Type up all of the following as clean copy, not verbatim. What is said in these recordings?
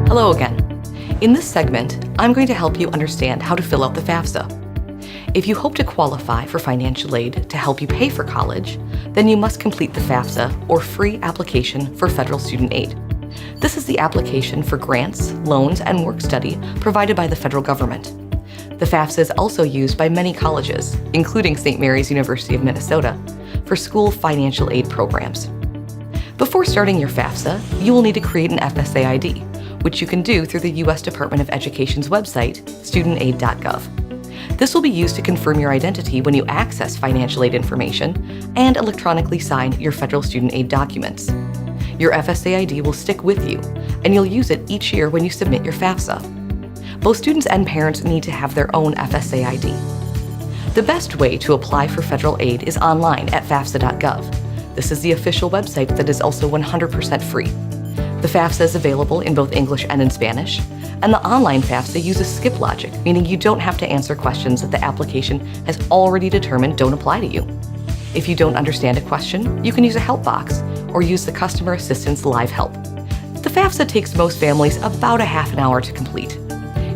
Hello again. In this segment, I'm going to help you understand how to fill out the FAFSA. If you hope to qualify for financial aid to help you pay for college, then you must complete the FAFSA, or Free Application for Federal Student Aid. This is the application for grants, loans, and work study provided by the federal government. The FAFSA is also used by many colleges, including St. Mary's University of Minnesota, for school financial aid programs. Before starting your FAFSA, you will need to create an FSA ID, which you can do through the U.S. Department of Education's website, studentaid.gov. This will be used to confirm your identity when you access financial aid information and electronically sign your federal student aid documents. Your FSA ID will stick with you, and you'll use it each year when you submit your FAFSA. Both students and parents need to have their own FSA ID. The best way to apply for federal aid is online at fafsa.gov. This is the official website that is also 100% free. The FAFSA is available in both English and in Spanish, and the online FAFSA uses skip logic, meaning you don't have to answer questions that the application has already determined don't apply to you. If you don't understand a question, you can use a help box or use the Customer Assistance Live Help. The FAFSA takes most families about a half an hour to complete.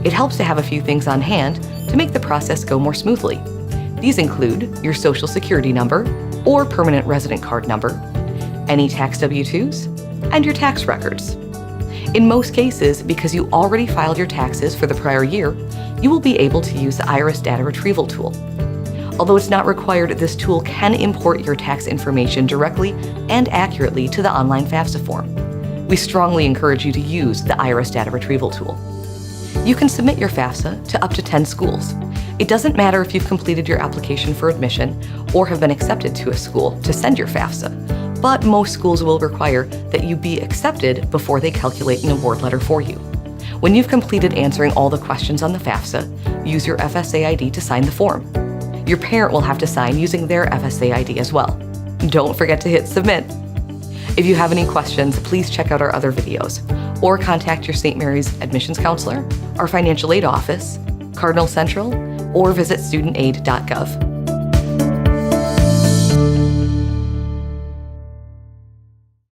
It helps to have a few things on hand to make the process go more smoothly. These include your Social Security number or permanent resident card number, any tax W-2s, and your tax records. In most cases, because you already filed your taxes for the prior year, you will be able to use the IRS data retrieval tool. Although it's not required, this tool can import your tax information directly and accurately to the online FAFSA form. We strongly encourage you to use the IRS data retrieval tool. You can submit your FAFSA to up to 10 schools. It doesn't matter if you've completed your application for admission or have been accepted to a school to send your FAFSA. But most schools will require that you be accepted before they calculate an award letter for you. When you've completed answering all the questions on the FAFSA, use your FSA ID to sign the form. Your parent will have to sign using their FSA ID as well. Don't forget to hit submit. If you have any questions, please check out our other videos or contact your St. Mary's admissions counselor, our financial aid office, Cardinal Central, or visit studentaid.gov.